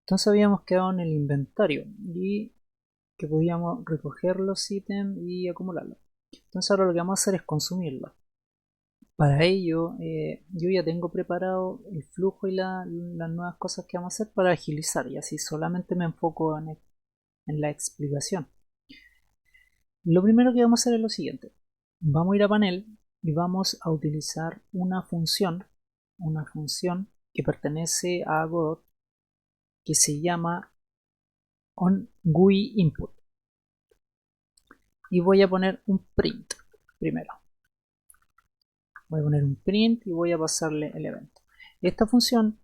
Entonces habíamos quedado en el inventario y que podíamos recoger los ítems y acumularlos. Entonces ahora lo que vamos a hacer es consumirlos. Para ello, yo ya tengo preparado el flujo y las nuevas cosas que vamos a hacer para agilizar, y así solamente me enfoco en la explicación. Lo primero que vamos a hacer es lo siguiente. Vamos a ir a panel y vamos a utilizar una función que pertenece a Godot, que se llama onGUI_input, y voy a poner un print primero. Voy a poner un print y voy a pasarle el evento. Esta función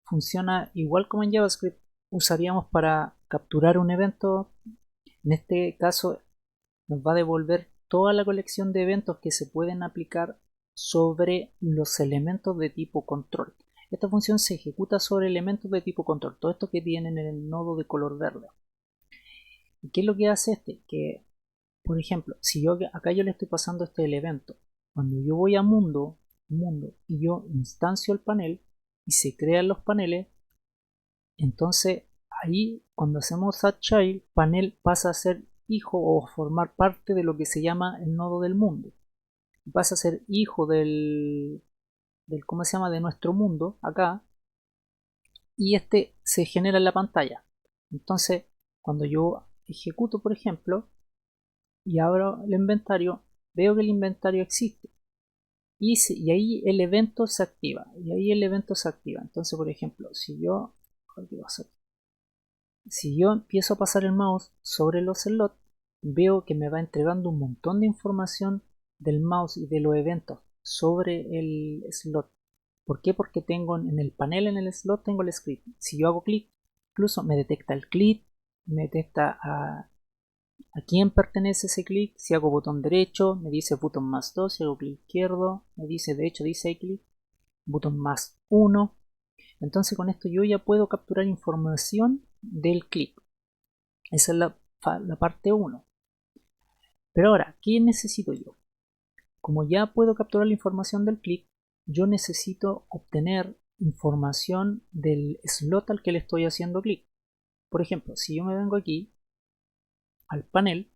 funciona igual como en JavaScript. Usaríamos para capturar un evento. En este caso nos va a devolver toda la colección de eventos que se pueden aplicar sobre los elementos de tipo control. Esta función se ejecuta sobre elementos de tipo control, todo esto que tienen en el nodo de color verde. ¿Y qué es lo que hace este? Que, por ejemplo, si yo acá yo le estoy pasando este evento, cuando yo voy a mundo y yo instancio el panel y se crean los paneles, entonces ahí cuando hacemos add child, panel pasa a ser hijo o formar parte de lo que se llama el nodo del mundo. Pasa a ser hijo del ¿cómo se llama? De nuestro mundo acá, y este se genera en la pantalla. Entonces, cuando yo ejecuto, por ejemplo, y abro el inventario, veo que el inventario existe. Y ahí el evento se activa. Entonces, por ejemplo, si yo empiezo a pasar el mouse sobre los slots, veo que me va entregando un montón de información del mouse y de los eventos sobre el slot. ¿Por qué? Porque tengo en el panel, en el slot, tengo el script. Si yo hago clic, incluso me detecta el clic, me detecta a quién pertenece ese clic. Si hago botón derecho, me dice botón más 2. Si hago clic izquierdo, me dice, de hecho dice clic, botón más 1. Entonces con esto yo ya puedo capturar información del clic. Esa es la parte 1. Pero ahora, ¿qué necesito yo? Como ya puedo capturar la información del clic, yo necesito obtener información del slot al que le estoy haciendo clic. Por ejemplo, si yo me vengo aquí al panel,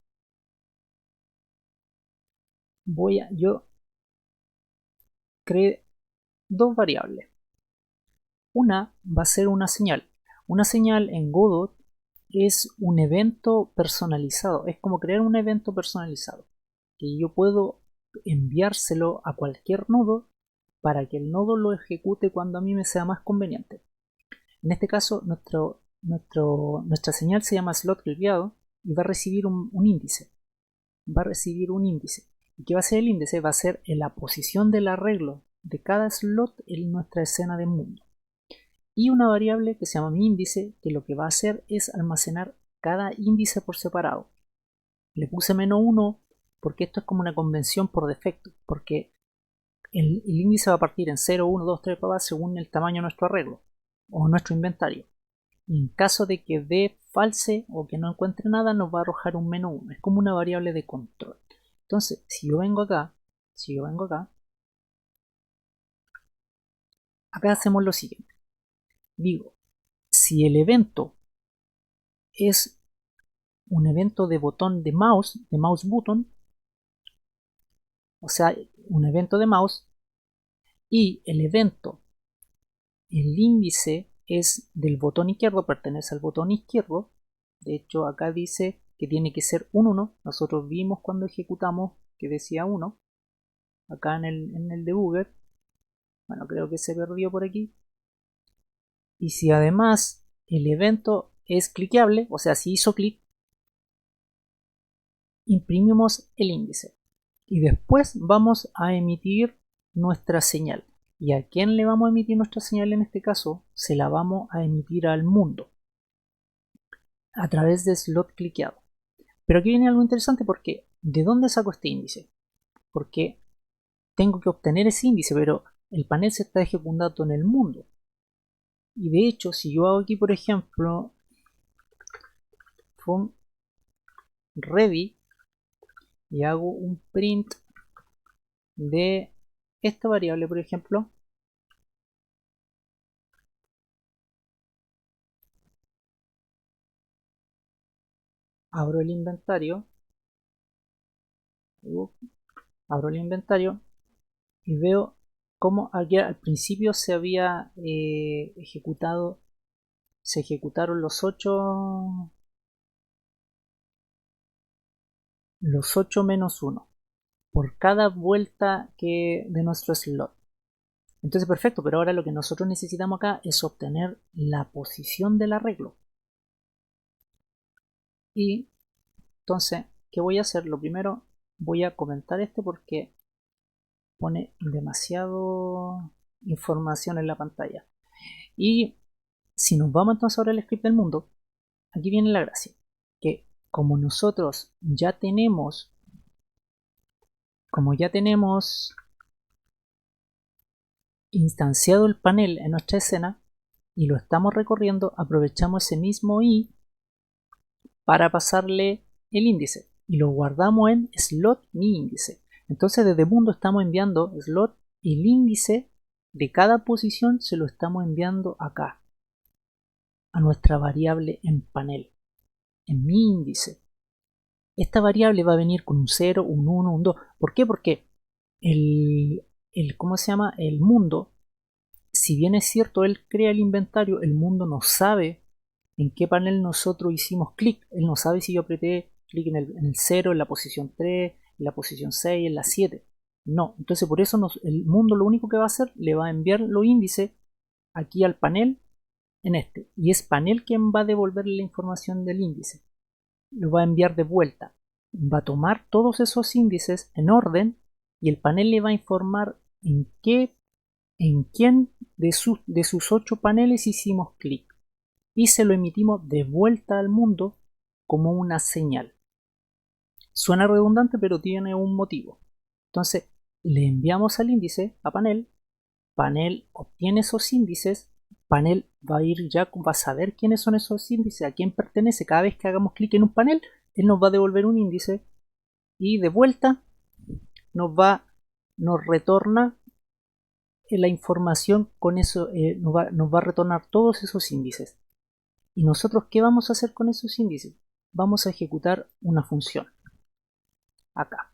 yo creé dos variables. Una va a ser una señal. Una señal en Godot es un evento personalizado. Es como crear un evento personalizado, que yo puedo enviárselo a cualquier nodo para que el nodo lo ejecute cuando a mí me sea más conveniente. En este caso, nuestra señal se llama slot cliqueado y va a recibir un índice. Va a recibir un índice. ¿Y qué va a ser el índice? Va a ser la posición del arreglo de cada slot en nuestra escena de mundo. Y una variable que se llama mi índice, que lo que va a hacer es almacenar cada índice por separado. Le puse -1 porque esto es como una convención por defecto, porque el índice va a partir en 0, 1, 2, 3, según el tamaño de nuestro arreglo o nuestro inventario. Y en caso de que dé false o que no encuentre nada, nos va a arrojar un -1. Es como una variable de control. Entonces, si yo vengo acá, acá hacemos lo siguiente. Digo, si el evento es un evento de botón de mouse button, o sea, un evento de mouse, y el índice es del botón izquierdo, pertenece al botón izquierdo. De hecho, acá dice que tiene que ser un 1. Nosotros vimos cuando ejecutamos que decía 1. Acá en el debugger. Bueno, creo que se perdió por aquí. Y si además el evento es cliqueable, o sea, si hizo clic, imprimimos el índice. Y después vamos a emitir nuestra señal. ¿Y a quién le vamos a emitir nuestra señal en este caso? Se la vamos a emitir al mundo a través de slot cliqueado. Pero aquí viene algo interesante, porque ¿de dónde saco este índice? Porque tengo que obtener ese índice, pero el panel se está ejecutando en el mundo. Y de hecho, si yo hago aquí, por ejemplo, from ready y hago un print de esta variable, por ejemplo, abro el inventario, abro el inventario y veo cómo aquí al principio se había ejecutado, se ejecutaron los 8 menos 1 por cada vuelta de nuestro slot. Entonces perfecto, pero ahora lo que nosotros necesitamos acá es obtener la posición del arreglo. Y entonces, ¿qué voy a hacer? Lo primero, voy a comentar porque pone demasiado información en la pantalla. Y si nos vamos entonces ahora al script del mundo, aquí viene la gracia, que como nosotros ya tenemos, instanciado el panel en nuestra escena y lo estamos recorriendo, aprovechamos ese mismo i para pasarle el índice y lo guardamos en slot mi índice. Entonces desde mundo estamos enviando slot y el índice de cada posición se lo estamos enviando acá a nuestra variable en panel, en mi índice. Esta variable va a venir con un 0, un 1, un 2. ¿Por qué? Porque ¿cómo se llama? El mundo, si bien es cierto, él crea el inventario, el mundo no sabe en qué panel nosotros hicimos clic. Él no sabe si yo apreté clic en el 0, en la posición 3, en la posición 6, en la 7. No, entonces por eso el mundo lo único que va a hacer, le va a enviar los índices aquí al panel en este. Y es panel quien va a devolverle la información del índice. Lo va a enviar de vuelta. Va a tomar todos esos índices en orden y el panel le va a informar en quién de sus 8 paneles hicimos clic. Y se lo emitimos de vuelta al mundo como una señal. Suena redundante, pero tiene un motivo. Entonces, le enviamos al índice a panel, panel obtiene esos índices, panel va a saber quiénes son esos índices, a quién pertenece. Cada vez que hagamos clic en un panel, él nos va a devolver un índice y de vuelta nos retorna la información con eso, nos va a retornar todos esos índices. ¿Y nosotros qué vamos a hacer con esos índices? Vamos a ejecutar una función acá.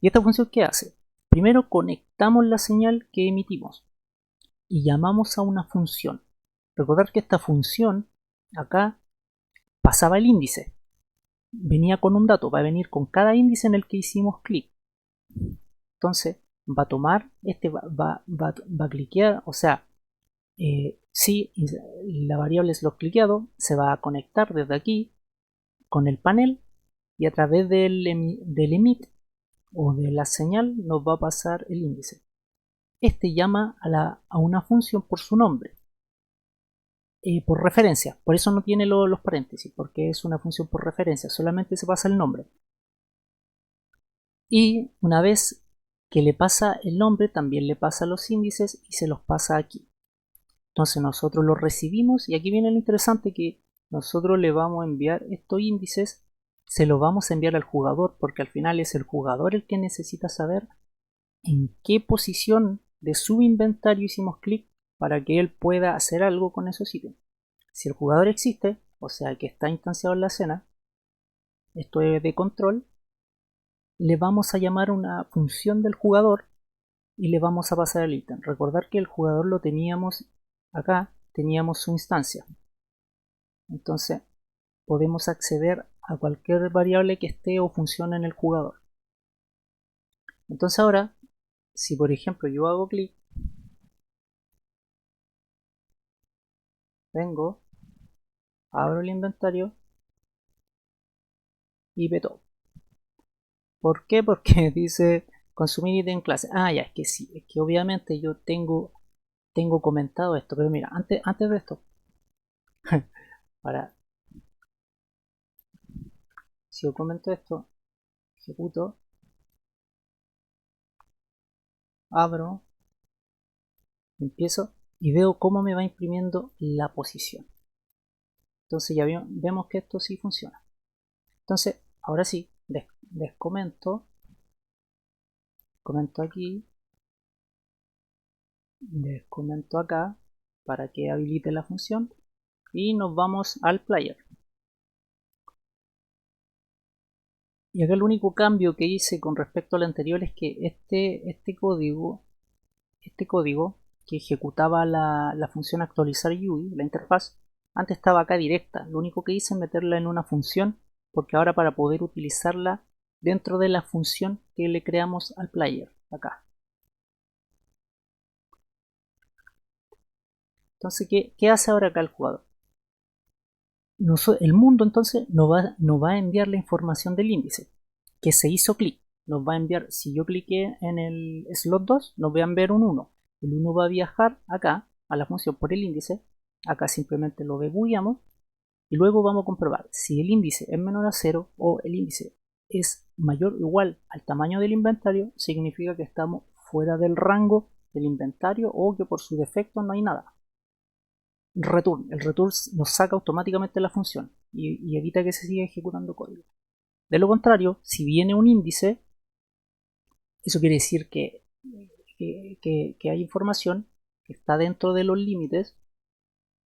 ¿Y esta función qué hace? Primero conectamos la señal que emitimos y llamamos a una función. Recordar que esta función acá pasaba el índice. Venía con un dato, va a venir con cada índice en el que hicimos clic. Entonces va a tomar, va a cliquear, o sea, si la variable es lo cliqueado, se va a conectar desde aquí con el panel y a través del emit o de la señal nos va a pasar el índice. Este llama a una función por su nombre, por referencia. Por eso no tiene los paréntesis, porque es una función por referencia, solamente se pasa el nombre. Y una vez que le pasa el nombre, también le pasa los índices y se los pasa aquí. Entonces nosotros los recibimos y aquí viene lo interesante, que nosotros le vamos a enviar estos índices, se los vamos a enviar al jugador, porque al final es el jugador el que necesita saber en qué posición de su inventario hicimos clic para que él pueda hacer algo con esos ítems. Si el jugador existe, o sea que está instanciado en la escena, esto es de control, le vamos a llamar una función del jugador y le vamos a pasar el ítem. Recordar que el jugador lo teníamos acá, teníamos su instancia. Entonces podemos acceder a cualquier variable que esté o funcione en el jugador. Entonces ahora, si por ejemplo yo hago clic, vengo, abro el inventario y ve todo. ¿Por qué? Porque dice consumir ítem clase. Ah, ya, es que sí, es que obviamente yo tengo comentado esto, pero mira, antes de esto, para, si yo comento esto, ejecuto, abro, empiezo y veo cómo me va imprimiendo la posición. Entonces ya vemos que esto sí funciona. Entonces, ahora sí, descomento, comento aquí, descomento acá para que habilite la función y nos vamos al player. Y acá el único cambio que hice con respecto al anterior es que este código que ejecutaba la función actualizar UI, la interfaz, antes estaba acá directa. Lo único que hice es meterla en una función, porque ahora para poder utilizarla dentro de la función que le creamos al player, acá. Entonces, ¿qué hace ahora acá el jugador? El mundo entonces nos va a enviar la información del índice, que se hizo clic. Nos va a enviar, si yo cliqué en el slot 2, nos va a enviar un 1. El 1 va a viajar acá, a la función por el índice. Acá simplemente lo debugueamos. Y luego vamos a comprobar si el índice es menor a 0 o el índice es mayor o igual al tamaño del inventario, significa que estamos fuera del rango del inventario o que por su defecto no hay nada. Return. El return nos saca automáticamente la función y evita que se siga ejecutando código. De lo contrario, si viene un índice, eso quiere decir que hay información que está dentro de los límites.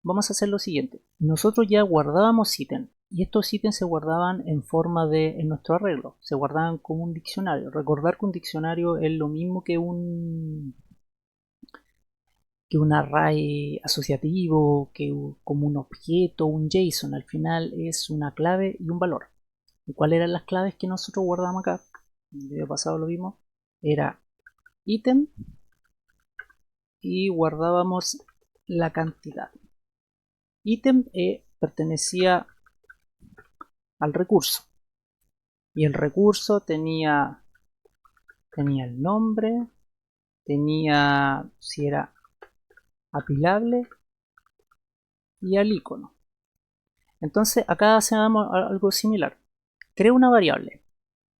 Vamos a hacer lo siguiente. Nosotros ya guardábamos ítems y estos ítems se guardaban en forma en nuestro arreglo. Se guardaban como un diccionario. Recordar que un diccionario es lo mismo que un array asociativo, como un objeto, un JSON. Al final es una clave y un valor. ¿Y cuáles eran las claves que nosotros guardamos acá? En el video pasado lo vimos. Era ítem y guardábamos la cantidad. Ítem pertenecía al recurso. Y el recurso tenía el nombre, tenía si era apilable y al icono. Entonces acá hacemos algo similar. Creo una variable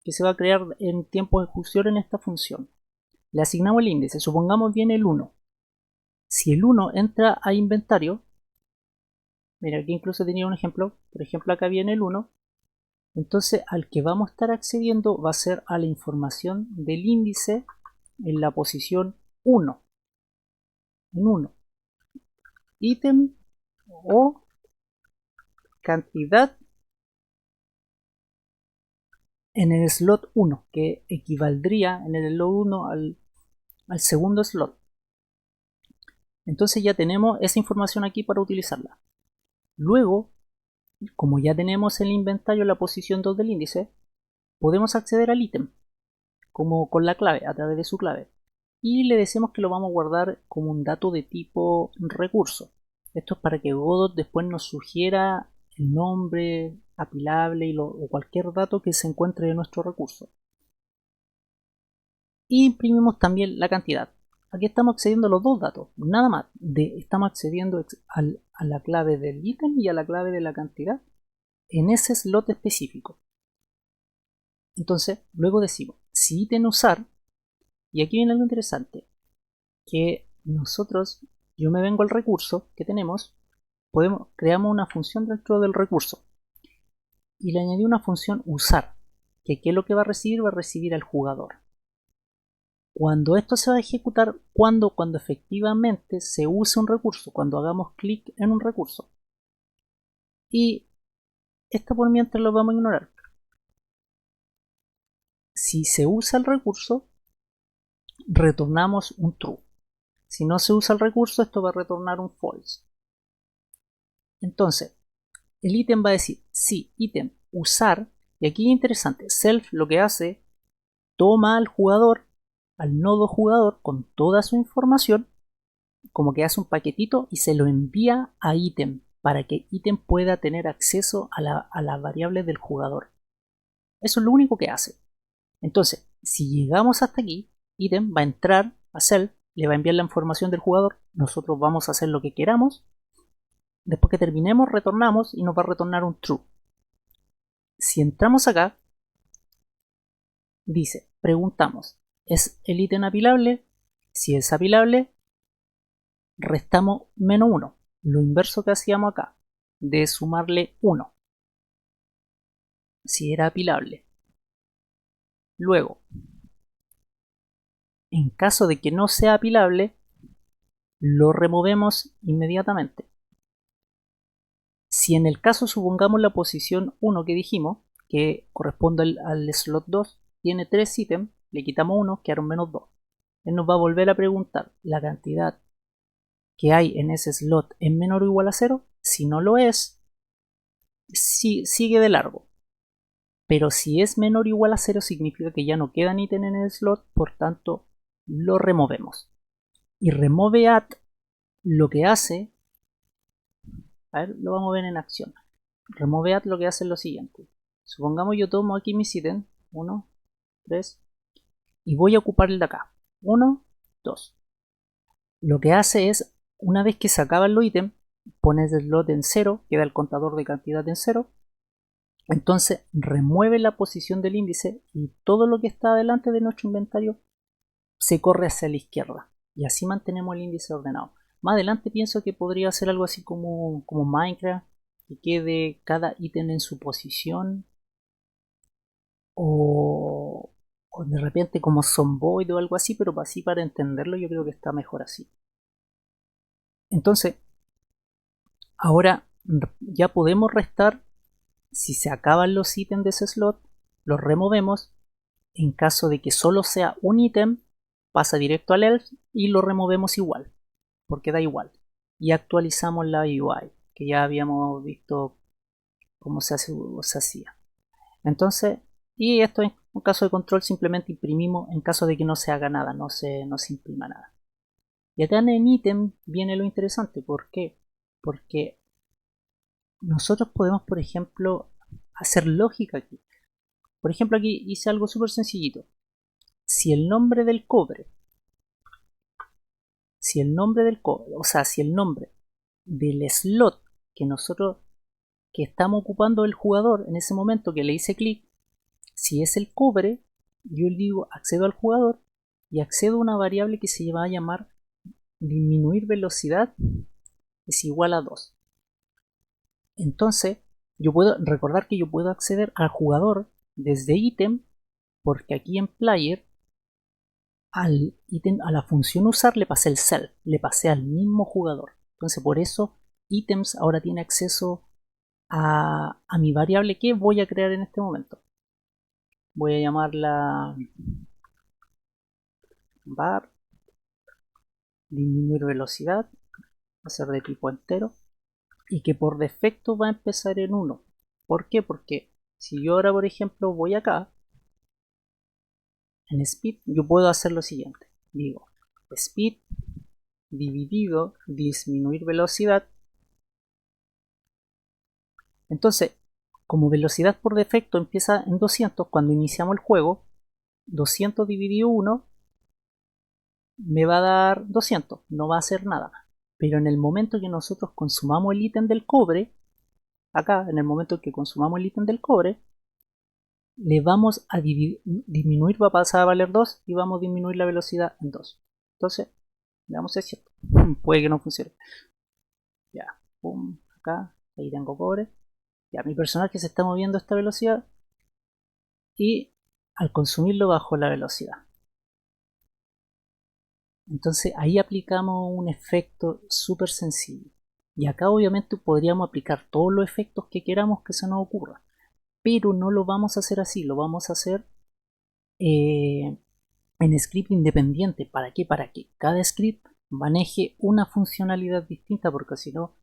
que se va a crear en tiempo de ejecución en esta función. Le asignamos el índice, supongamos viene el 1. Si el 1 entra a inventario, mira, aquí incluso tenía un ejemplo, por ejemplo acá viene el 1, entonces al que vamos a estar accediendo va a ser a la información del índice en la posición 1. En 1. Ítem o cantidad en el slot 1, que equivaldría en el slot 1 al segundo slot. Entonces ya tenemos esa información aquí para utilizarla. Luego, como ya tenemos el inventario en la posición 2 del índice, podemos acceder al ítem como con la clave, a través de su clave. Y le decimos que lo vamos a guardar como un dato de tipo recurso. Esto es para que Godot después nos sugiera el nombre apilable o cualquier dato que se encuentre en nuestro recurso. Y imprimimos también la cantidad. Aquí estamos accediendo a los dos datos, nada más. Estamos accediendo a la clave del ítem y a la clave de la cantidad en ese slot específico. Entonces, luego decimos, si ítem usar, y aquí viene algo interesante, que nosotros, yo me vengo al recurso que tenemos, creamos una función dentro del recurso y le añadí una función usar, que ¿qué es lo que va a recibir? Va a recibir al jugador. Cuando esto se va a ejecutar, cuando efectivamente se use un recurso, cuando hagamos clic en un recurso. Y esto por mientras lo vamos a ignorar. Si se usa el recurso, retornamos un true. Si no se usa el recurso, esto va a retornar un false. Entonces, el ítem va a decir, sí, ítem, usar, y aquí es interesante, self lo que hace, toma al jugador, al nodo jugador, con toda su información, como que hace un paquetito y se lo envía a ítem, para que ítem pueda tener acceso a las variables del jugador. Eso es lo único que hace. Entonces, si llegamos hasta aquí, ítem va a entrar a self, le va a enviar la información del jugador, nosotros vamos a hacer lo que queramos. Después que terminemos, retornamos y nos va a retornar un true. Si entramos acá, dice, preguntamos, ¿es el ítem apilable? Si es apilable, restamos menos 1. Lo inverso que hacíamos acá, de sumarle 1. Si era apilable. Luego, en caso de que no sea apilable, lo removemos inmediatamente. Si en el caso supongamos la posición 1 que dijimos, que corresponde al slot 2, tiene 3 ítems, le quitamos 1, quedaron menos 2. Él nos va a volver a preguntar, ¿la cantidad que hay en ese slot es menor o igual a 0? Si no lo es, sigue de largo. Pero si es menor o igual a 0 significa que ya no quedan ítems en el slot, por tanto lo removemos. Y remove at lo que hace, a ver, lo vamos a ver en acción. Remove at lo que hace es lo siguiente. Supongamos yo tomo aquí mis ítems, 1, 3, y voy a ocupar el de acá, 1, 2. Lo que hace es, una vez que se acaban los ítems, pones el slot en 0, queda el contador de cantidad en 0, entonces remueve la posición del índice y todo lo que está delante de nuestro inventario se corre hacia la izquierda, y así mantenemos el índice ordenado. Más adelante pienso que podría ser algo así como Minecraft, que quede cada ítem en su posición, o de repente como Zomboid o algo así, pero así para entenderlo yo creo que está mejor así. Entonces, ahora ya podemos restar. Si se acaban los ítems de ese slot, los removemos. En caso de que solo sea un ítem, pasa directo al else y lo removemos igual, porque da igual. Y actualizamos la UI, que ya habíamos visto cómo se hacía. Entonces, y esto en caso de control simplemente imprimimos en caso de que no se haga nada, no se imprima nada. Y acá en ítem viene lo interesante. ¿Por qué? Porque nosotros podemos, por ejemplo, hacer lógica aquí. Por ejemplo, aquí hice algo súper sencillito. Si el nombre del cobre, si el nombre del slot que nosotros que estamos ocupando el jugador en ese momento que le hice clic, si es el cobre, yo le digo accedo al jugador y accedo a una variable que se va a llamar disminuir velocidad es igual a 2. Entonces, yo puedo recordar que yo puedo acceder al jugador desde ítem, porque aquí en player al ítem, a la función usar le pasé el self, le pasé al mismo jugador. Entonces por eso ítems ahora tiene acceso a mi variable que voy a crear en este momento. Voy a llamarla var disminuir velocidad, va a ser de tipo entero y que por defecto va a empezar en 1. ¿Por qué? Porque si yo ahora por ejemplo voy acá en speed, yo puedo hacer lo siguiente. Digo speed dividido disminuir velocidad. Entonces, como velocidad por defecto empieza en 200 cuando iniciamos el juego, 200 dividido 1 me va a dar 200, no va a hacer nada. Pero en el momento que nosotros consumamos el ítem del cobre, acá, en el momento que consumamos el ítem del cobre, le vamos a disminuir, va a pasar a valer 2 y vamos a disminuir la velocidad en 2. Entonces, veamos si es cierto. Puede que no funcione. Ya, pum, acá, ahí tengo cobre. Ya, mi personaje se está moviendo a esta velocidad y al consumirlo bajo la velocidad. Entonces ahí aplicamos un efecto súper sencillo. Y acá obviamente podríamos aplicar todos los efectos que queramos que se nos ocurra. Pero no lo vamos a hacer así, lo vamos a hacer en script independiente. ¿Para qué? Para que cada script maneje una funcionalidad distinta, porque si no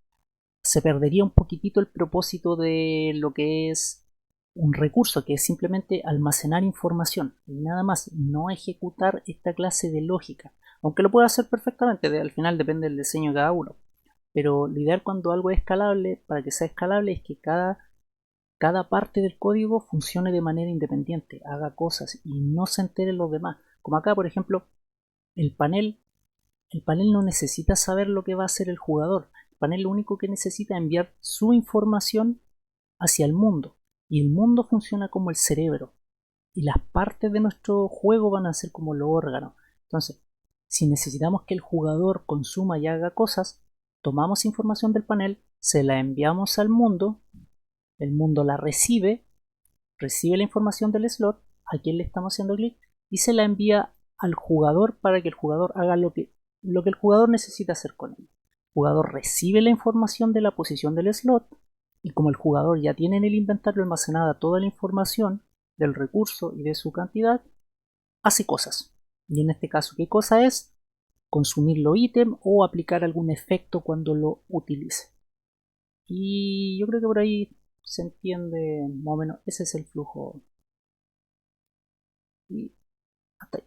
se perdería un poquitito el propósito de lo que es un recurso, que es simplemente almacenar información y nada más, no ejecutar esta clase de lógica, aunque lo puede hacer perfectamente, al final depende del diseño de cada uno. Pero lo ideal cuando algo es escalable, para que sea escalable, es que cada parte del código funcione de manera independiente, haga cosas y no se enteren los demás. Como acá, por ejemplo, el panel no necesita saber lo que va a hacer el jugador. El panel lo único que necesita es enviar su información hacia el mundo. Y el mundo funciona como el cerebro. Y las partes de nuestro juego van a ser como los órganos. Entonces, si necesitamos que el jugador consuma y haga cosas, tomamos información del panel, se la enviamos al mundo, el mundo la recibe la información del slot, a quien le estamos haciendo clic, y se la envía al jugador para que el jugador haga lo que el jugador necesita hacer con él. El jugador recibe la información de la posición del slot, Y como el jugador ya tiene en el inventario almacenada toda la información del recurso y de su cantidad, hace cosas. Y en este caso, ¿qué cosa es? Consumir los ítems o aplicar algún efecto cuando lo utilice. Y yo creo que por ahí se entiende más o menos, ese es el flujo. Y hasta ahí.